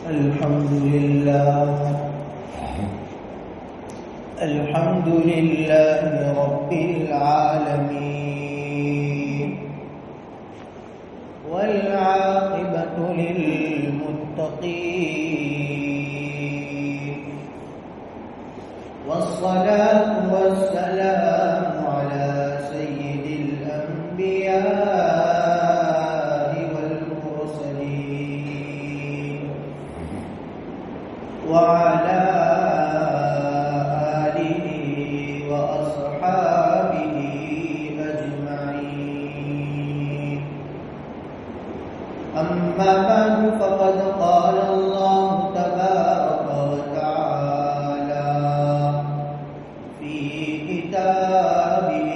الحمد لله رب العالمين والعاقبة للمتقين والصلاة والسلام على سيد الأنبياء والمرسلين وعلى آله وأصحابه أجمعين. أما بعد فقد قال الله تبارك وتعالى في كتابه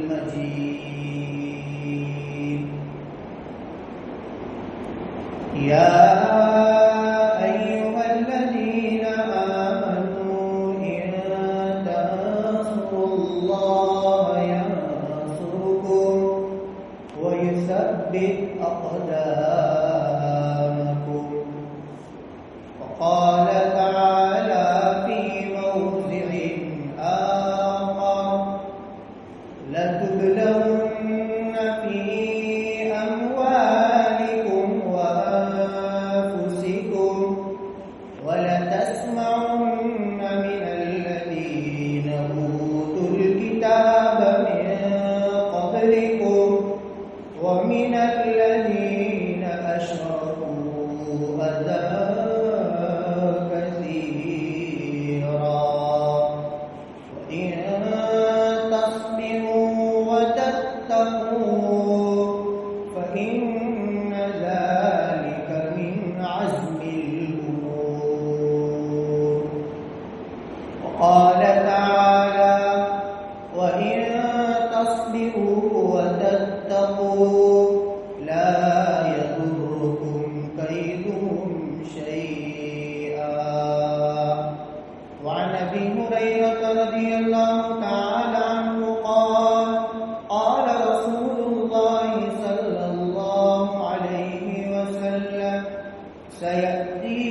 المجيد: يا أيها الذين آمنوا إن تنصروا الله ينصركم ويثبت أقدامكم. وقال تعالى في موضع آخر: لتبلغن في أموالكم وأنفسكم ولتسمعن من الذين أوتوا الكتاب من قبلكم ومن الذين أشركوا أذى كثيرا وإن تصبروا وتتقوا فإن ذلك من عزم الأمور. وقال تعالى: وإن تصبروا وتتقوا لا يضركم كيدهم شيئا. وعن أبي هريرة رضي الله تعالى عنه قال: قال رسول الله صلى الله عليه وسلم: سيأتي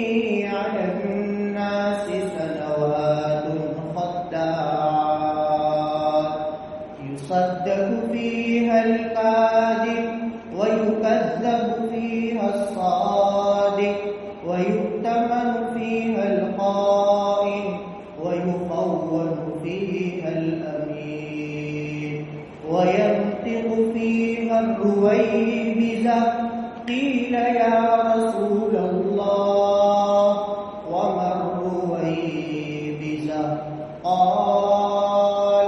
على الناس سنوات خداعات يصدق فيها الكاذب ويكذب فيها الصادق ويؤتمن فيها الخائن ويخون فيها الأمين وينطق فيها الرويبضة. قيل: يا رسول الله وما الرويبضة؟ قال: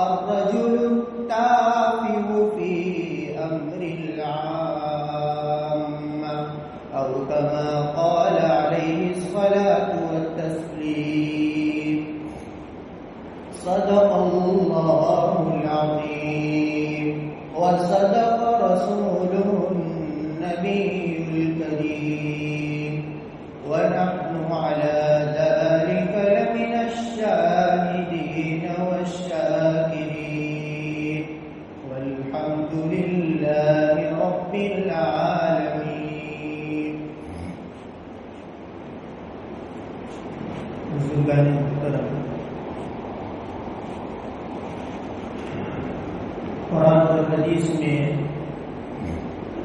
الرجل التافه في أمر العامة، أو كما قال عليه الصلاة والتسليم. صدق الله العظيم وصدق رسوله النبي الكريم، ونحن على ذلك لمن الشاهدين والشاكرين، والحمد لله رب العالمين. بزرگان محترم، قرآن اور حدیث میں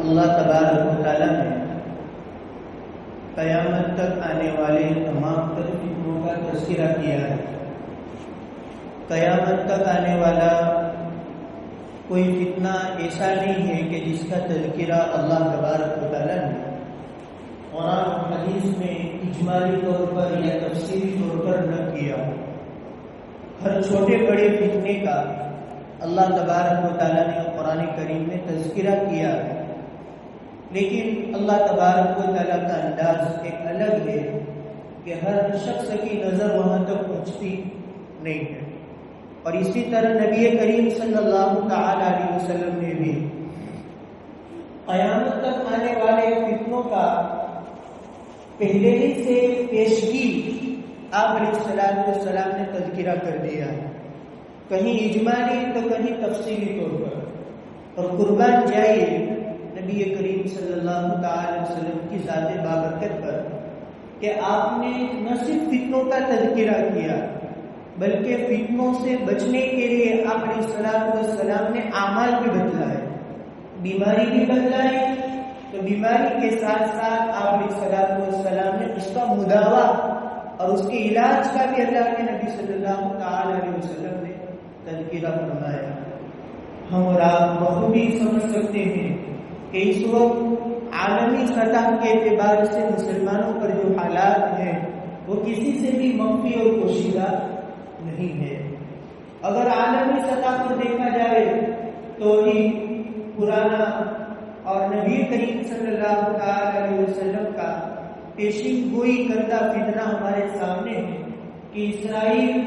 اللہ تبارک و تعالیٰ نے قیامت تک آنے والے تمام تر فتنوں کا تذکرہ کیا ہے. قیامت تک آنے والا کوئی فتنہ ایسا نہیں ہے کہ جس کا تذکرہ اللہ تبارک و تعالیٰ نے قرآن و حدیث میں اجمالی طور پر یا تفصیلی طور پر نہ کیا. ہر چھوٹے بڑے فتنے کا اللہ تبارک و تعالیٰ نے قرآن کریم میں تذکرہ کیا ہے، لیکن اللہ تبارک و تعالیٰ کا انداز ایک الگ ہے کہ ہر شخص کی نظر وہاں تک پہنچتی نہیں ہے. اور اسی طرح نبی کریم صلی اللہ تعالی علیہ وسلم نے بھی قیامت تک آنے والے فتنوں کا پہلے ہی سے پیشگی آپ علیہ السلام نے تذکرہ کر دیا ہے، کہیں اجمالی تو کہیں تفصیلی طور پر. اور قربان جائیے نبی کریم صلی اللہ تعالی وسلم کی ذات بابرکت پر کہ آپ نے نہ صرف فتنوں کا تذکرہ کیا بلکہ فتنوں سے بچنے کے لیے آپ علیہ الصلوۃ والسلام نے اعمال بھی بدلائے، بیماری بھی بدلائی، تو بیماری کے ساتھ ساتھ آپ علیہ الصلوۃ والسلام نے اس کا مداوا اور اس کے علاج کا بھی اللہ کے نبی صلی اللہ تعالی علیہ وسلم نے تذکرہ فرمایا۔ ہم اور آپ بخوبی سمجھ سکتے ہیں کہ اس وقت عالمی سطح کے اعتبار سے مسلمانوں پر جو حالات ہیں وہ کسی سے بھی مخفی اور پوشیدہ نہیں ہے۔ اگر عالمی سطح پر دیکھا جائے تو ہی پرانا اور نبی کریم صلی اللہ تعالی علیہ وسلم کا پیشین گوئی کردہ فتنہ ہمارے سامنے ہے کہ اسرائیل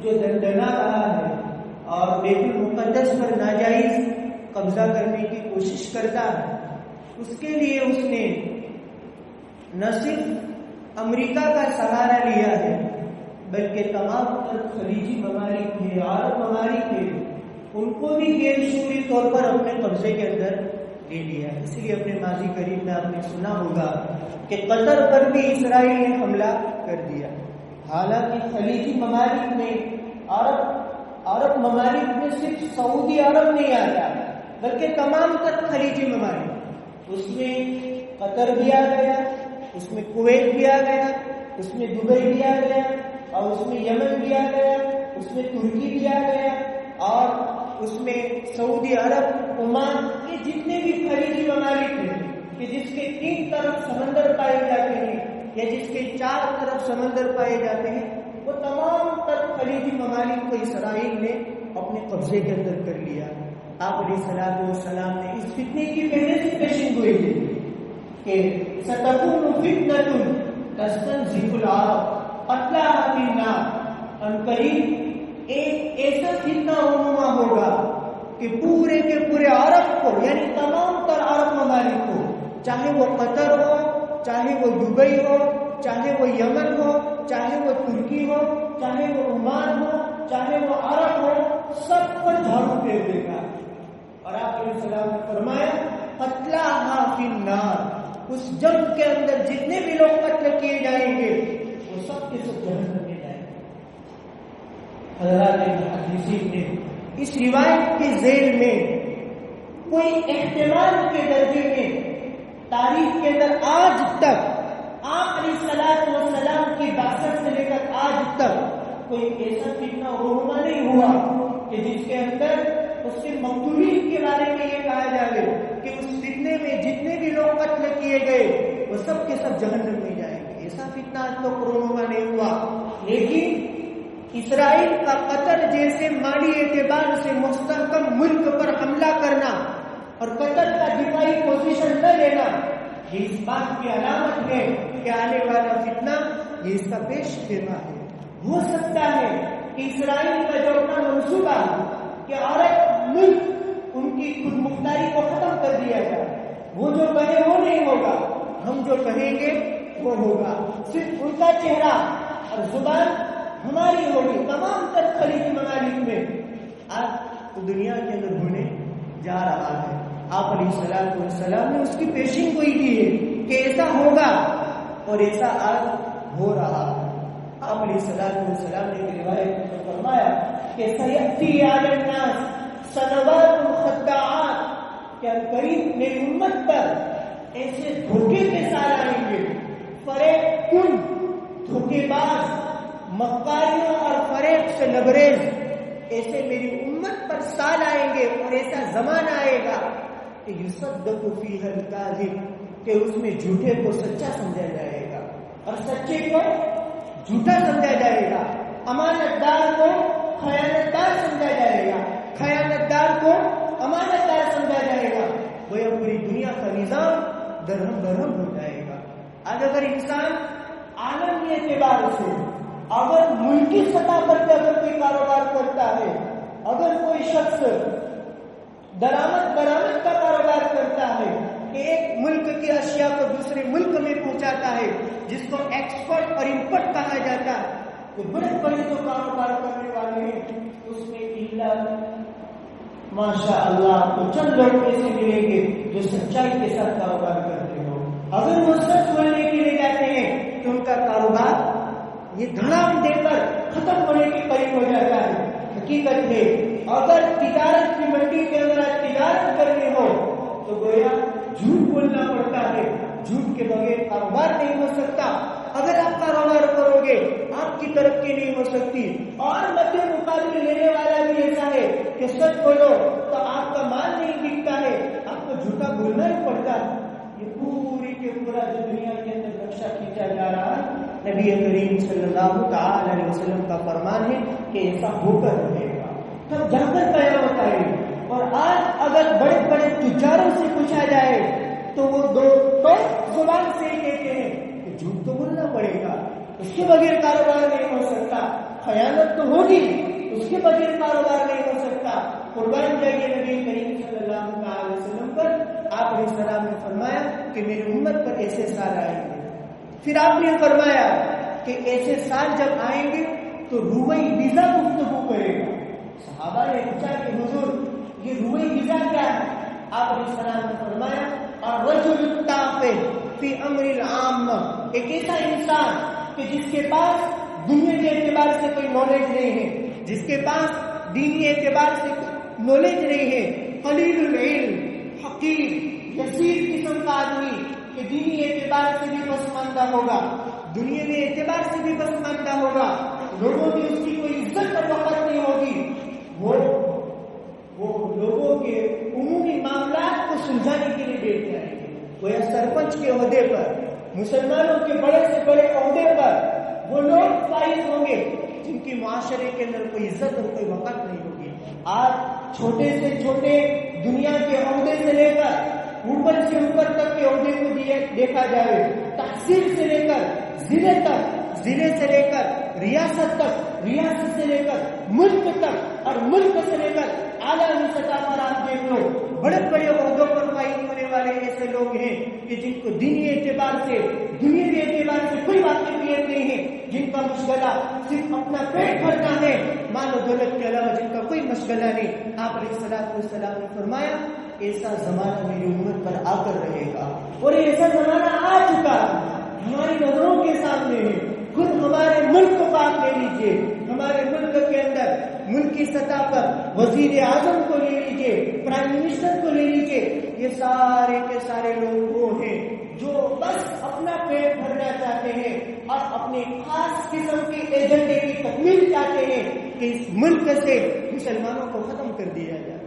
جو دندنا رہا ہے اور بیت المقدس پر ناجائز قبضہ کرنے کی کوشش کرتا ہے، اس کے لیے اس نے نہ صرف امریکہ کا سہارا لیا ہے بلکہ تمام خلیجی ممالک ہیں، عرب ممالک ہیں، ان کو بھی غیر شعوری طور پر اپنے قبضے کے اندر لے لیا ہے۔ اس لیے اپنے ماضی قریب میں آپ نے سنا ہوگا کہ قطر پر بھی اسرائیل نے حملہ کر دیا، حالانکہ خلیجی ممالک میں عرب ممالک میں صرف سعودی عرب نہیں آتا بلکہ تمام تر خلیجی ممالک، اس میں قطر بھی آ گیا، اس میں کویت بھی آ گیا، اس میں دبئی بھی آ گیا، اور اس میں یمن بھی آ گیا، اس میں ترکی بھی آ گیا، اور اس میں سعودی عرب، عمان، یہ جتنے بھی خلیجی ممالک ہیں کہ جس کے 3 طرف سمندر پائے جاتے ہیں یا جس کے 4 طرف سمندر پائے جاتے ہیں، وہ تمام تر خلیجی ممالک کو اسرائیل نے اپنے قبضے کے اندر کر لیا۔ آپ علیہ الصلوۃ والسلام نے اس فتنے کی پہلے سے پیشین گوئی کی کہ ستکون فتنۃ تستنزف العرب قتلاها فی النار، عنقریب ایک ایسا فتنہ رونما ہوگا کہ پورے کے پورے عرب کو، یعنی تمام تر عرب ممالک کو، چاہے وہ قطر ہو، چاہے وہ دبئی ہو، چاہے وہ یمن ہو، چاہے وہ ترکی ہو، چاہے وہ عمان ہو، چاہے وہ عرب ہو، سب پر جھاڑو پھیر دے گا۔ اور آپ علیہ السلام نے فرمایا قتلاها فی النار، اس جنگ کے اندر جتنے بھی لوگ قتل کیے جائیں گے وہ سب کے سب جہنم میں جائیں گے۔ حضرات محدثین نے اس روایت کے ذیل میں کوئی احتمال کے درجے میں تاریخ کے اندر آج تک آپ علیہ الصلوۃ والسلام کی بعثت سے لے کر آج تک کوئی ایسا فتنہ رونما نہیں ہوا کہ جس کے اندر اس کے مقتولین کے بارے میں یہ کہا جائے کہ اس فتنے میں جتنے بھی لوگ قتل کیے گئے وہ سب کے سب جہنم میں جائیں گے۔ ایسا فتنہ آج تک رونما نہیں ہوا، لیکن اسرائیل کا قطر جیسے مالی اعتبار سے مستحکم ملک پر حملہ کرنا اور قطر کا دفاعی پوزیشن نہ لینا، یہ اس بات کی علامت ہے کہ آنے والا فتنہ یہ اس کا پیش خیمہ ہے۔ ہو سکتا ہے کہ اسرائیل کا جو اپنا منصوبہ کہ عرب ملک ان کی خود مختاری کو ختم کر دیا جائے، وہ جو کہے وہ نہیں ہوگا، ہم جو کہیں گے وہ ہوگا، صرف ان کا چہرہ اور زبان ہماری ہوگی۔ تمام تر خلیجی ممالک میں آج دنیا کے اندر ہونے جا رہا ہے۔ آپ علیہ الصلوۃ والسلام نے اس کی پیشین گوئی کی ہے کہ ایسا ہوگا اور ایسا آج ہو رہا ہے۔ آپ علیہ الصلوۃ والسلام نے ایک روایت میں فرمایا کہ سیأتی علی الناس سنوات خداعات، کہ قریب میری امت پر ایسے دھوکے کے سال آئیں گے، فریب کن، دھوکے باز، مکاریوں اور فریب سے لبریز، ایسے میری امت پر سال آئیں گے اور ایسا زمانہ آئے گا کہ یصدق فیہ الکاذب، کہ اس میں جھوٹے کو سچا سمجھا جائے گا اور سچے کو جھوٹا سمجھا جائے گا، امانت دار کو خیانت دار سمجھا جائے گا، خیانت دار کو امانت دار سمجھا جائے گا، وہ پوری دنیا کا نظام درہم برہم ہو جائے گا۔ آج اگر انسان عالمی اعتبار سے، اگر ملکی سطح پر اگر کوئی کاروبار کرتا ہے، اگر کوئی شخص درآمد برآمد کا کاروبار کرتا ہے کہ ایک ملک کی اشیاء کو دوسرے ملک میں پہنچاتا ہے، جس کو ایکسپورٹ اور امپورٹ کہا جاتا ہے، تو بڑے بڑے جو کاروبار کرنے والے ہیں اس میں ماشاء اللہ آپ کو چند لوگ ایسے ملیں گے جو سچائی کے ساتھ کاروبار کرتے ہو۔ اگر وہ سچ بولنے کے لیے جاتے ہیں تو ان کا یہ دھڑام دے کر ختم ہونے کے قریب ہو جاتا ہے۔ حقیقت ہے اگر تجارت کی منڈی کے اندر تجارت کرنی ہو تو گویا جھوٹ بولنا پڑتا ہے، جھوٹ کے بغیر کاروبار نہیں ہو سکتا۔ اگر آپ کاروبار کرو گے آپ کی ترقی نہیں ہو سکتی۔ اور مد مقابل لینے والا بھی ایسا ہے کہ سچ بولو تو آپ کا مال نہیں بکتا ہے، آپ کو جھوٹا بولنا ہی پڑتا ہے۔ یہ پوری کے پورا جو دنیا کے اندر نقشہ کھینچا جا رہا ہے، نبی کریم صلی اللہ تعالی علیہ وسلم کا فرمان ہے کہ ایسا ہو کر رہے گا، تب جا کر قیامت آئے گی۔ اور آج اگر بڑے بڑے تجاروں سے پوچھا جائے تو وہ دو زبان سے ہی کہتے ہیں کہ جھوٹ تو بولنا پڑے گا، اس کے بغیر کاروبار نہیں ہو سکتا، خیانت تو ہوگی، اس کے بغیر کاروبار نہیں ہو سکتا۔ قربان جائیے نبی کریم صلی اللہ علیہ وسلم پر۔ آپ علیہ السلام نے فرمایا کہ میری امت پر ایسے سال آئیں گے۔ پھر آپ نے فرمایا کہ ایسے سال جب آئیں گے تو روئی ویزا گفتگو کرے گا۔ صحابہ نے پوچھا کہ حضور یہ روئی ویزا کیا ہے؟ آپ علیہ السلام نے فرمایا الرجل التافہ فی امر العام، ایک ایسا انسان کہ جس کے پاس دنیا کے اعتبار سے کوئی نالج نہیں ہے، جس کے پاس دینی اعتبار سے نالج نہیں ہے، قلیل العلم، حقیر یسیر قسم کا آدمی کہ دینی اعتبار سے بھی پسماندہ ہوگا، دنیا میں اعتبار سے بھی پسماندہ ہوگا، لوگوں کی اس کی کوئی عزت اور وقت نہیں ہوگی، وہ لوگوں کے عمومی معاملات کو سلجھانے کے لیے بیٹھ جائیں گے۔ وہ یا سرپنچ کے عہدے پر، مسلمانوں کے بڑے سے بڑے عہدے پر وہ لوگ فائز ہوں گے جن کی معاشرے کے اندر کوئی عزت اور کوئی وقت نہیں ہوگی۔ آج چھوٹے سے چھوٹے دنیا کے عہدے سے لے کر اوپر سے اوپر تک کے عہدے کو دیکھا جائے، تحصیل سے لے کر ضلع تک، ضلع سے لے کر ریاست تک، ریاست سے لے کر ملک تک، اور ملک سے لے کر اعلیٰ سطح پر آپ دیکھ لو، بڑے بڑے عہدوں پر فائز ہونے والے ایسے لوگ ہیں کہ جن کو دینی اعتبار سے، دنیاوی اعتبار سے کوئی واقفیت نہیں ہے، جن کا مشغلہ صرف اپنا پیٹ بھرنا ہے، مال و دولت کے علاوہ جن کا کوئی مشغلہ نہیں۔ آپ علیہ السلام نے فرمایا ایسا زمانہ میری امت پر آ کر رہے گا، اور ایسا زمانہ آ چکا ہماری نظروں کے سامنے ہے۔ خود ہمارے ملک کو بات لے لیجیے، ہمارے ملک کے اندر ملکی سطح پر وزیر اعظم کو لے لیجیے، پرائم منسٹر کو لے لیجیے، یہ سارے کے سارے لوگ وہ ہیں جو بس اپنا پیٹ بھرنا چاہتے ہیں اور اپنے خاص قسم کے ایجنڈے کی تکمیل چاہتے ہیں کہ اس ملک سے مسلمانوں کو ختم کر دیا جائے۔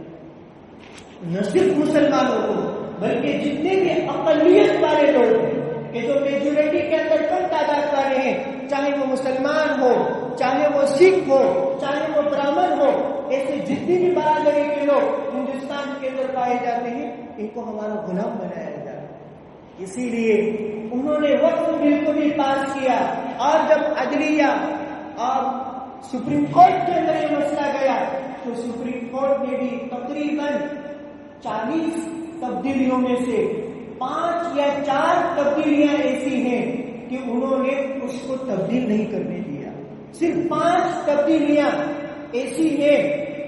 نہ صرف مسلمانوں کو بلکہ جتنے بھی اقلیت والے لوگ ہیں کہ جو میجورٹی کے اندر کم تعداد والے ہیں، چاہے وہ مسلمان ہو، چاہے وہ سکھ ہو، چاہے وہ برہمن ہو، ایسے جتنی بھی برادری کے لوگ ہندوستان کے اندر پائے جاتے ہیں ان کو ہمارا غلام بنایا جائے۔ اسی لیے انہوں نے وقف بل کو بھی پاس کیا، اور جب عدلیہ اور سپریم کورٹ کے اندر یہ مسئلہ گیا تو سپریم کورٹ نے بھی تقریباً 40 تبدیلیوں میں سے 5 یا 4 تبدیلیاں ایسی ہیں کہ انہوں نے اس کو تبدیل نہیں کرنے دیا۔ صرف 5 تبدیلیاں ایسی ہیں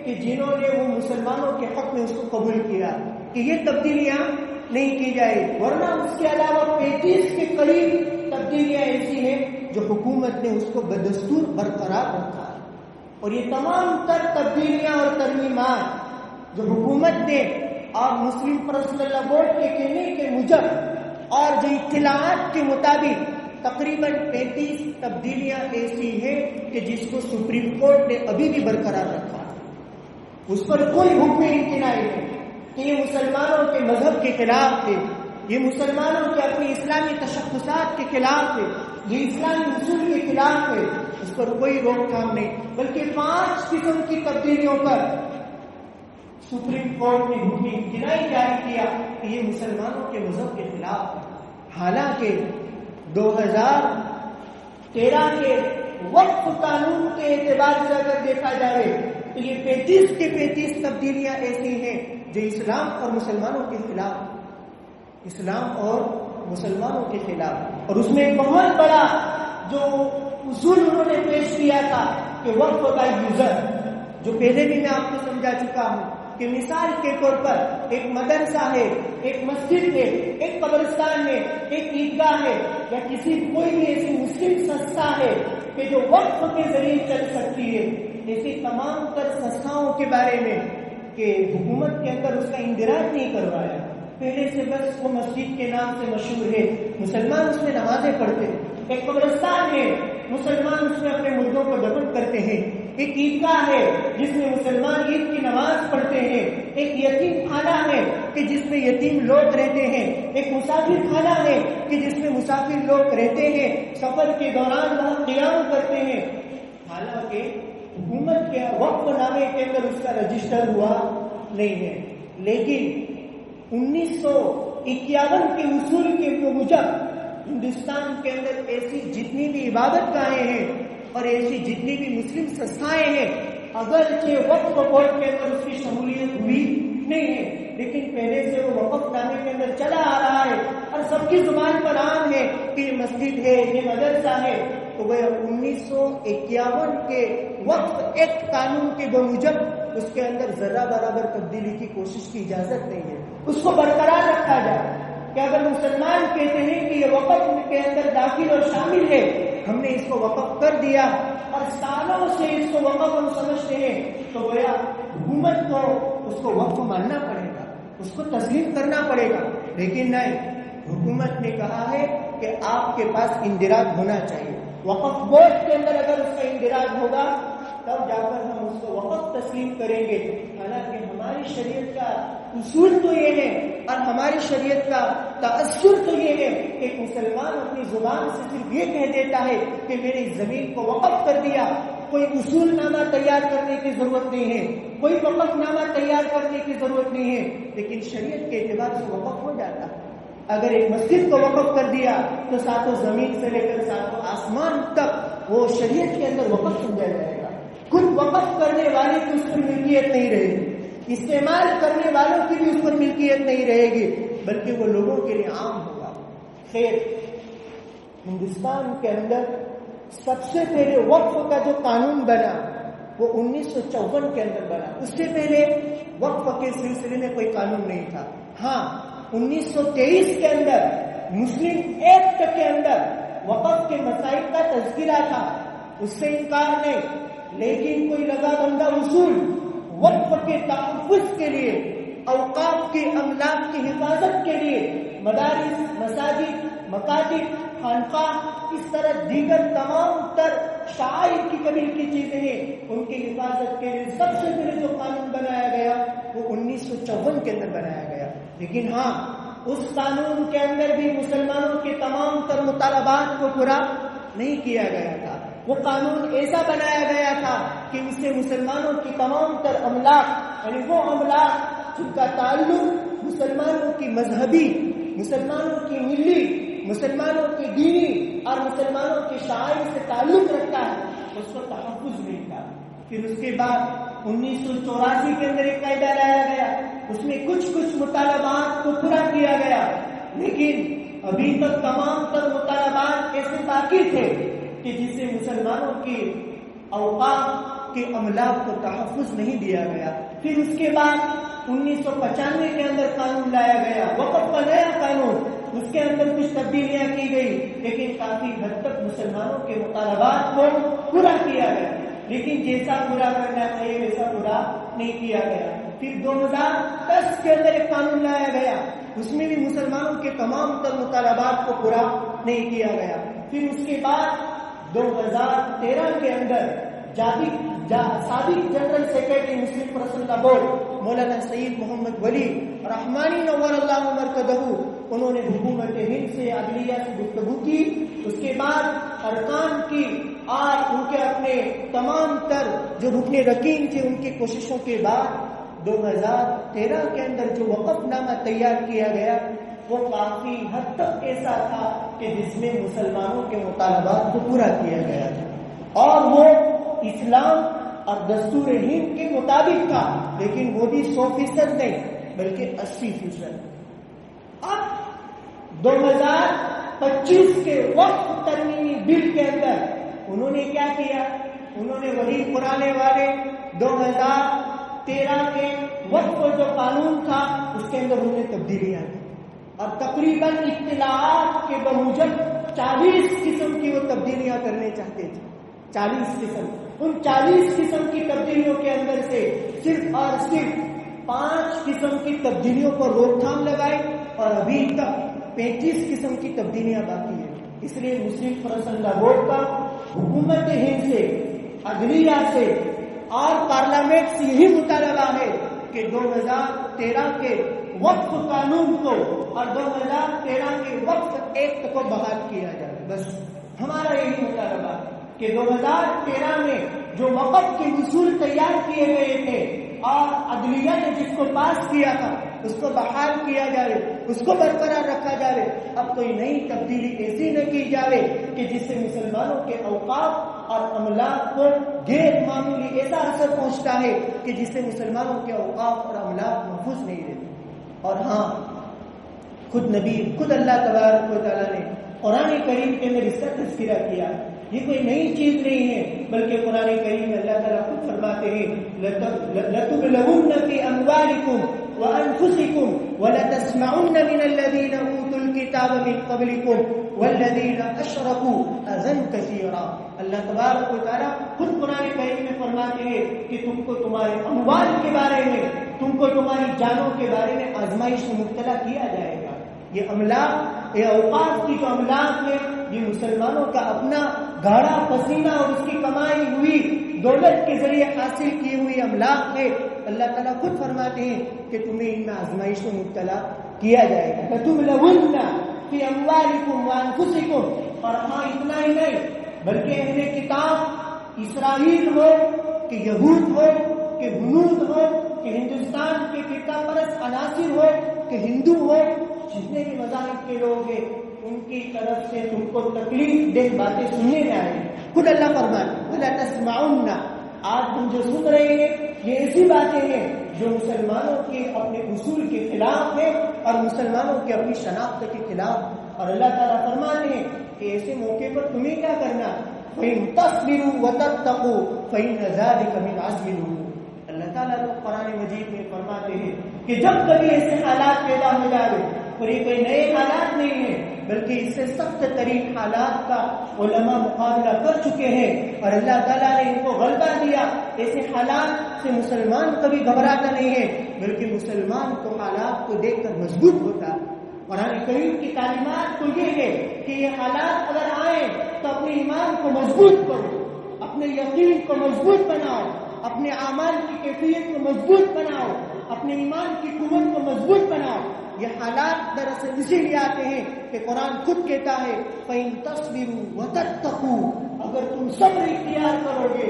کہ جنہوں نے وہ مسلمانوں کے حق میں اس کو قبول کیا کہ یہ تبدیلیاں نہیں کی جائے، ورنہ اس کے علاوہ 35 کے قریب تبدیلیاں ایسی ہیں جو حکومت نے اس کو بدستور برقرار رکھا ہے۔ اور یہ تمام تر تبدیلیاں اور ترمیمات جو حکومت نے اور مسلم پرسنل لا بورڈ کے کہنے کے موجب اور جو اطلاعات کے مطابق تقریباً 35 تبدیلیاں ایسی ہیں کہ جس کو سپریم کورٹ نے ابھی بھی برقرار رکھا ہے، اس پر کوئی حکم امتناعی نہیں کہ یہ مسلمانوں کے مذہب کے خلاف تھے، یہ مسلمانوں کے اپنی اسلامی تشخصات کے خلاف تھے، یہ اسلامی اصول کے خلاف ہے، اس پر کوئی روک تھام نہیں، بلکہ 5 قسم کی تبدیلیوں پر سپریم کورٹ نے حکم امتناعی جاری کیا کہ یہ مسلمانوں کے مذہب کے خلاف ہے۔ حالانکہ 2013 کے وقف قانون کے اعتبار سے اگر دیکھا جائے تو یہ 35 کے 35 تبدیلیاں ایسی ہیں جو اسلام اور مسلمانوں کے خلاف، اسلام اور مسلمانوں کے خلاف۔ اور اس میں ایک بہت بڑا جو اصول انہوں نے پیش کیا تھا کہ وقف بائی یوزر، جو پہلے بھی میں آپ کو سمجھا چکا ہوں کہ مثال کے طور پر ایک مدرسہ ہے، ایک مسجد ہے، ایک قبرستان ہے، ایک عیدگاہ ہے، یا کسی کوئی بھی ایسی مسلم سنستھا ہے کہ جو وقف کے ذریعے چل سکتی ہے، ایسی تمام تر سنستھاؤں کے بارے میں کہ حکومت کے اندر اس کا اندراج نہیں کروایا، پہلے سے بس وہ مسجد کے نام سے مشہور ہے، مسلمان اس میں نمازیں پڑھتے ہیں، ایک قبرستان ہے، مسلمان اس میں اپنے مردوں کو دفن کرتے ہیں، ایک عیدگاہ ہے جس میں مسلمان عید کی نماز پڑھتے ہیں، ایک یتیم خانہ ہے کہ جس میں یتیم لوگ رہتے ہیں، ایک مسافر خانہ ہے کہ جس میں مسافر لوگ رہتے ہیں، سفر کے دوران وہاں قیام کرتے ہیں، حالانکہ حکومت کے وقف نامے کے اندر اس کا رجسٹر ہوا نہیں ہے، لیکن 1951 کے اصول کے موجب ہندوستان کے اندر ایسی جتنی بھی عبادت گاہیں ہیں اور ایسی جتنی بھی مسلم سنستھائیں ہیں، اگرچہ وقف بورڈ کے اندر اس کی شمولیت ہوئی نہیں ہے، لیکن پہلے سے وہ وقف نامے کے اندر چلا آ رہا ہے اور سب کی زبان پر عام ہے کہ یہ مسجد ہے، یہ مدرسہ ہے۔ تو وہ 1951 کے وقف ایکٹ قانون کے بموجب اس کے اندر ذرہ برابر تبدیلی کی کوشش کی اجازت نہیں ہے، اس کو برقرار رکھا جائے کہ اگر مسلمان کہتے ہیں کہ یہ وقف کے اندر داخل اور شامل ہے، ہم نے اس کو وقف کر دیا اور سالوں سے اس کو وقف ہم سمجھتے ہیں، تو گویا حکومت کو اس کو وقف ماننا پڑے گا، اس کو تسلیم کرنا پڑے گا، لیکن نہیں، حکومت نے کہا ہے کہ آپ کے پاس اندراج ہونا چاہیے، وقف بورڈ کے اندر اگر اس کا اندراج ہوگا تب جا کر ہم اس کو وقف تسلیم کریں گے۔ حالانکہ ہماری شریعت کا اصول تو یہ ہے اور ہماری شریعت کا تأثر تو یہ ہے کہ مسلمان اپنی زبان سے صرف یہ کہہ دیتا ہے کہ میں نے زمین کو وقف کر دیا، کوئی اصول نامہ تیار کرنے کی ضرورت نہیں ہے، کوئی وقف نامہ تیار کرنے کی ضرورت نہیں ہے، لیکن شریعت کے اعتبار سے وقف ہو جاتا ہے۔ اگر ایک مسجد کو وقف کر دیا تو ساتوں زمین سے لے کر ساتوں آسمان تک وہ شریعت کے اندر وقف سمجھا جائے گا۔ خود وقف کرنے والے کی اس پر ملکیت نہیں رہے گی، استعمال کرنے والوں کی بھی اس پر ملکیت نہیں رہے گی، بلکہ وہ لوگوں کے لیے عام ہوگا۔ خیر، ہندوستان کے اندر سب سے پہلے وقف کا جو قانون بنا وہ 1954 کے اندر بنا، اس سے پہلے وقف کے سلسلے میں کوئی قانون نہیں تھا۔ ہاں، 1923 کے اندر مسلم ایکٹ کے اندر وقف کے مسائل کا تذکرہ تھا، اس سے انکار نہیں، لیکن کوئی لگا بندہ اصول وقف کے تحفظ کے لیے، اوقاف کے املاک کی حفاظت کے لیے، مدارس، مساجد، مکاتب، خانقاہ، اس طرح دیگر تمام تر شعائر کی قبیل کی چیزیں ہیں، ان کی حفاظت کے لیے سب سے پہلے جو قانون بنایا گیا وہ 1954 کے اندر بنایا گیا۔ لیکن ہاں، اس قانون کے اندر بھی مسلمانوں کے تمام تر مطالبات کو پورا نہیں کیا گیا تھا۔ وہ قانون ایسا بنایا گیا تھا کہ اس سے مسلمانوں کی تمام تر املاک، یعنی وہ املاک جن کا تعلق مسلمانوں کی مذہبی، مسلمانوں کی ملی، مسلمانوں کی دینی اور مسلمانوں کی شاعری سے تعلق رکھتا ہے، اس کو تحفظ نہیں تھا۔ پھر اس کے بعد 1984 کے اندر ایک قاعدہ لایا گیا، اس میں کچھ مطالبات کو پورا کیا گیا، لیکن ابھی تک تمام تر مطالبات ایسے باقی تھے کہ جس سے مسلمانوں کی اوقاف کے املاک کو تحفظ نہیں دیا گیا۔ پھر اس کے بعد 1995 کے اندر قانون لایا گیا، وقف کا نیا قانون، اس کے اندر کچھ تبدیلیاں کی گئی، لیکن کافی حد تک مسلمانوں کے مطالبات کو پورا کیا گیا، لیکن جیسا پورا کرنا چاہیے ویسا پورا نہیں کیا گیا۔ پھر 2010 کے اندر ایک قانون لایا گیا، اس میں بھی مسلمانوں کے تمام تر مطالبات کو پورا نہیں کیا گیا۔ پھر اس کے بعد 2013 کے اندر سابق جنرل سیکرٹری مسلم پرسنل لا بورڈ مولانا سید محمد ولی رحمانی نور اللہ مرکزہ، انہوں نے حکومت ہند سے عدلیہ سے گفتگو کی، اس کے بعد ارکان کی اور ان کے اپنے تمام تر جو رکن رکین تھے ان کی کوششوں کے بعد 2013 کے اندر جو وقف نامہ تیار کیا گیا وہ کافی حد تک ایسا تھا کہ جس میں مسلمانوں کے مطالبات کو پورا کیا گیا تھا، اور وہ اسلام اور دستور ہند کے مطابق تھا، لیکن وہ بھی 100% نہیں بلکہ 80%۔ اب 2025 کے وقف ترمیمی بل کے اندر انہوں نے کیا کیا؟ انہوں نے وہی پرانے والے 13 کے وقت جو قانون تھا اس کے اندر انہوں نے تبدیلیاں کی اور تقریباً اطلاعات کے بموجب 40 قسم کی وہ تبدیلیاں کرنے چاہتے تھے. 40 قسم. ان 40 قسم کی تبدیلیوں کے اندر سے صرف اور صرف 5 قسم کی تبدیلیوں پر روک تھام لگائی اور ابھی تک 35 قسم کی تبدیلیاں باقی ہیں. اس لیے مسلم پرسنل لا بورڈ کا حکومت ہند سے، عدلیہ سے اور پارلیمنٹ سے یہی مطالبہ ہے کہ 2013 کے وقف قانون کو اور 2013 کے وقف ایکٹ کو بحال کیا جائے. بس ہمارا یہی مطالبہ ہے کہ 2013 میں جو وقف کے اصول تیار کیے گئے تھے اور عدلیہ نے جس کو پاس کیا تھا اس کو بحال کیا جائے، اس کو برقرار رکھا جائے. اب کوئی نئی تبدیلی ایسی نہ کی جائے کہ جس سے مسلمانوں کے اوقاف اور املاک کو غیر معمولی ایسا اثر پہنچتا ہے کہ جس سے مسلمانوں کے اوقاف اور املاک محفوظ نہیں رہتے. اور ہاں، خود اللہ تبارک و تعالیٰ نے قرآن کریم کے اندر اس کا تذکرہ کیا. یہ کوئی نئی چیز نہیں ہے، بلکہ قرآن کریم میں اللہ تعالیٰ خود فرماتے ہیں لَتُبْلَوُنَّ فِي أَمْوَالِكُمْ وَأَنفُسِكُمْ وَلَتَسْمَعُنَّ مِنَ الَّذِينَ أُوتُوا الْكِتَابَ مِنْ قَبْلِكُمْ وَالَّذِينَ أَشْرَكُوا أَذًى كَثِيرًا. اللہ تبارک و تعالیٰ خود قرآن کریم میں فرماتے ہیں کہ تم کو تمہارے اموال کے بارے میں، تم کو تمہاری جانوں کے بارے میں آزمائش میں مبتلا کیا جائے گا. یہ املاک، یہ اوقاف کی جو املاک ہے، یہ مسلمانوں کا اپنا گاڑا پسینہ اور اس کی کمائی ہوئی دولت کے ذریعے حاصل کی ہوئی املاک ہے. اللہ تعالیٰ خود فرماتے ہیں کہ تمہیں ان میں آزمائش میں مبتلا کیا جائے گا. لَتُبْلَوُنَّ فِي أَمْوَالِكُمْ وَأَنفُسِكُمْ. اور ہاں اتنا ہی نہیں، بلکہ اہل کتاب اسرائیل ہو کہ یہود ہو کہ ہنود ہو کہ ہندوستان کے فرقہ پرست عناصر ہو کہ ہندو ہو، جتنے بھی مذاہب کے لوگ ہیں ان کی طرف سے تم کو تکلیف دہ باتیں سننے میں آئیں. خود اللہ فرماتے وَلَا تَسْمَعُنَّ. آج ہم جو سن رہے ہیں یہ ایسی باتیں ہیں جو مسلمانوں کے اپنے اصول کے خلاف ہے اور مسلمانوں کے اپنی شناخت کے خلاف. اور اللہ تعالیٰ فرماتے ہیں کہ ایسے موقع پر تمہیں کیا کرنا، فَإِن تَصْبِرُوا وَتَتَّقُوا فَإِنَّ ذَلِكَ مِنْ عَزْمِ الْأُمُورِ. اللہ تعالیٰ تو قرآن مجید میں فرماتے ہیں کہ جب کبھی ایسے حالات پیدا ہو جائے، اور یہ کوئی نئے حالات نہیں ہیں بلکہ اس سے سخت ترین حالات کا علماء مقابلہ کر چکے ہیں اور اللہ تعالیٰ نے ان کو غلبہ دیا. ایسے حالات سے مسلمان کبھی گھبراتا نہیں ہے بلکہ مسلمان کو حالات کو دیکھ کر مضبوط ہوتا ہے. قرآن کریم کی تعلیمات تو یہ ہے کہ یہ حالات اگر آئیں تو اپنے ایمان کو مضبوط کرو، اپنے یقین کو مضبوط بناؤ، اپنے اعمال کی کیفیت کو مضبوط بناؤ، اپنے ایمان کی قوت کو مضبوط بناؤ. یہ حالات دراصل اسی لیے آتے ہیں کہ قرآن خود کہتا ہے فَإِن تَصْبِرُوا وَتَتَّقُوا. اگر تم صبر اختیار کرو گے،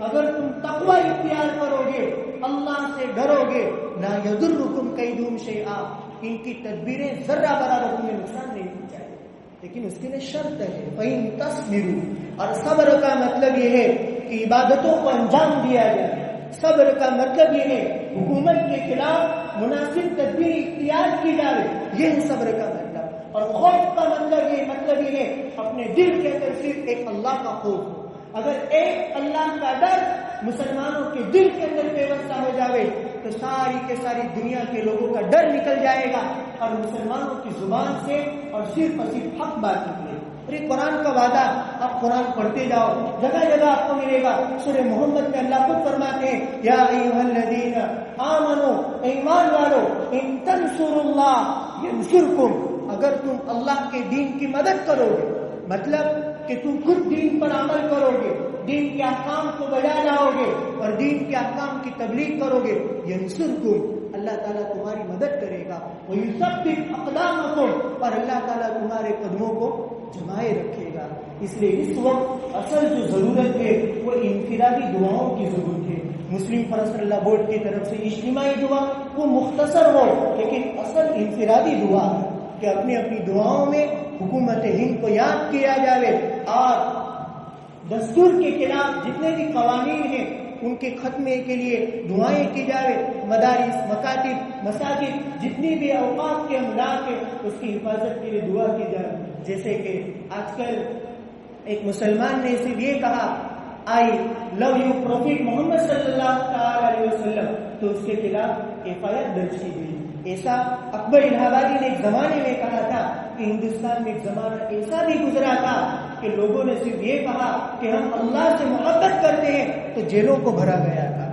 اگر تم تقوی اختیار کرو گے، اللہ سے ڈرو گے، لَا يَضُرُّكُمْ كَيْدُهُمْ شَيْئًا. ان کی تدبیریں ذرہ برابر تمہیں نقصان نہیں پہنچائے. لیکن اس کے لیے شرط ہے فَإِن تَصْبِرُوا. اور صبر کا مطلب یہ ہے کہ عبادتوں کو انجام دیا جائے. صبر کا مطلب یہ ہے حکومت کے خلاف مناسب تدبیر اختیار کی جائے، یہ ہے صبر کا مطلب. اور خوف کا مطلب یہ ہے اپنے دل کے اندر صرف ایک اللہ کا خوف ہو. اگر ایک اللہ کا ڈر مسلمانوں کے دل کے اندر پیوستہ ہو جائے تو ساری کے ساری دنیا کے لوگوں کا ڈر نکل جائے گا اور مسلمانوں کی زبان سے اور صرف حق بات نکلے. اور یہ قرآن کا وعدہ، آپ قرآن پڑھتے جاؤ، جگہ جگہ آپ کو ملے گا. سورہ محمد میں اللہ خود فرماتے ہیں یا ایھا الذین آمنوا، ایمان والو، ان تنصروا اللہ ینصرکم. اگر تم اللہ کے دین کی مدد کرو گے، مطلب کہ تم خود دین پر عمل کرو گے، دین کے احکام کو بجا لاؤ گے اور دین کے احکام کی تبلیغ کرو گے، ینصرکم، اللہ تعالیٰ تمہاری مدد کرے گا. وَيُثَبِّتْ أَقْدَامَكُمْ، اور اللہ تعالیٰ تمہارے قدموں کو جمائے رکھے گا. اس لیے اس وقت اصل جو ضرورت ہے وہ انفرادی دعاؤں کی ضرورت ہے. مسلم پرسنل لا بورڈ کی طرف سے اجتماعی دعا وہ مختصر ہو لیکن اصل انفرادی دعا ہے کہ اپنی اپنی دعاؤں میں حکومت ہند کو یاد کیا جائے اور دستور کے خلاف جتنے بھی قوانین ہیں ان کے خاتمے کے لیے دعائیں کی جائے. مدارس، مکاتب، مساجد، جتنی بھی اوقاف کے املاک ہیں اس کی حفاظت کے لیے دعا کی جائے. جیسے کہ آج کل ایک مسلمان نے صرف یہ کہا آئی لو یو پروفیٹ محمد صلی اللہ علیہ وسلم، تو اس کے خلاف FIR درج کی گئی. ایسا اکبر الہ آبادی نے ایک زمانے میں کہا تھا کہ ہندوستان میں ایک زمانہ ایسا بھی گزرا تھا کہ لوگوں نے صرف یہ کہا کہ ہم اللہ سے محبت کرتے ہیں تو جیلوں کو بھرا گیا تھا.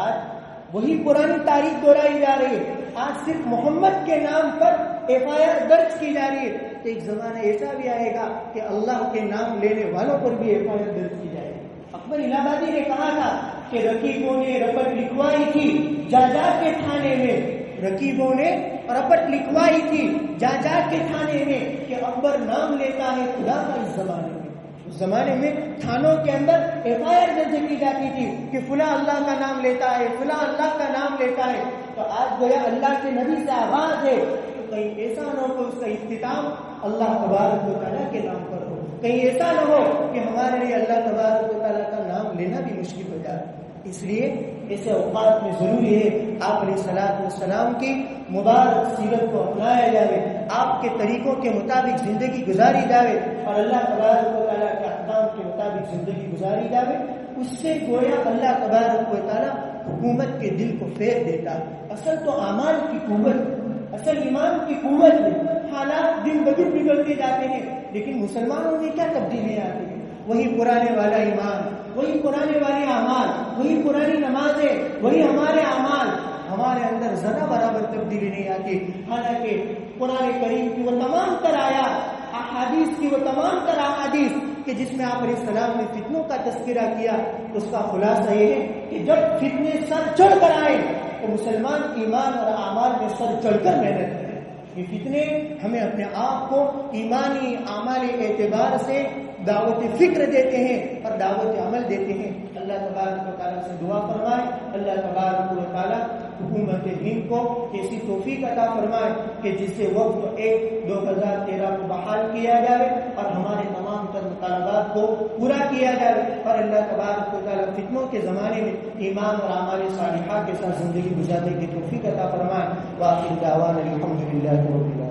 آج وہی پرانی تاریخ دہرائی جا رہی ہے. آج صرف محمد کے نام پر FIR درج کی جا رہی ہے. تو ایک زمانہ ایسا بھی آئے گا کہ اللہ کے نام لینے والوں پر بھی FIR درج کی جائے گی. اکبر الہ آبادی نے کہا تھا کہ رقیبوں نے رپٹ لکھوائی تھی جا جا کے تھانے میں، رقیبوں نے رپٹ لکھوائی تھی جا جا کے تھانے میں کہ اکبر نام لیتا ہے خدا کا. اس زمانے میں، اس زمانے میں تھانوں کے اندر FIR درج کی جاتی تھی کہ فلاں اللہ کا نام لیتا ہے، فلاں اللہ کا نام لیتا ہے. تو آج گویا اللہ کے نبی سے آواز ہے تو کہیں ایسا نہ ہو کہ اس کا اختتام اللہ تبارک و تعالیٰ کے نام پر ہو. کہیں ایسا نہ ہو کہ ہمارے لیے اللہ تبارک و تعالیٰ کا نام لینا بھی مشکل ہو جائے. اس لیے ایسے اوقات میں ضروری ہے آپ علیہ الصلوۃ والسلام کی مبارک سیرت کو اپنایا جائے، آپ کے طریقوں کے مطابق زندگی گزاری جائے اور اللہ تبارک و تعالیٰ کے احکام کے مطابق زندگی گزاری جائے. اس سے گویا اللہ تبارک و تعالیٰ حکومت کے دل کو پھیر دیتا. اصل تو اعمال کی قوت، اصل ایمان کی قوت ہے. حالات دن بدن بگڑتے جاتے ہیں لیکن مسلمانوں میں کیا تبدیلیاں آتی ہیں؟ وہی پرانے والا ایمان، وہی پرانے والے اعمال، وہی پرانی نمازیں، وہی ہمارے اعمال. ہمارے اندر ذرا برابر تبدیلی نہیں آتی. حالانکہ قرآن کریم کی وہ تمام تر آیات، احادیث کی وہ تمام تر احادیث کہ جس میں آپ علیہ السلام نے فتنوں کا تذکرہ کیا، اس کا خلاصہ یہ ہے کہ جب فتنے سر چڑھ کر آئے تو مسلمان ایمان اور اعمال میں سر چڑھ کر محنت کرے. یہ فتنے ہمیں اپنے آپ کو ایمانی اعمالی اعتبار سے دعوت فکر دیتے ہیں اور دعوت عمل دیتے ہیں. اللہ تبارک و تعالیٰ سے دعا فرمائے اللہ تبارک و تعالیٰ حکومت ہند کو ایسی توفیق عطا فرمائے کہ جس سے وقت 1/2013 کو بحال کیا جائے اور ہمارے تمام تر مطالبات کو پورا کیا جائے اور اللہ تبارک و تعالیٰ فتنوں کے زمانے میں ایمان اور اعمال صالحہ کے ساتھ زندگی گزارنے کی توفیق عطا فرمائے. وآخر دعوانا الحمدللہ رب العالمین.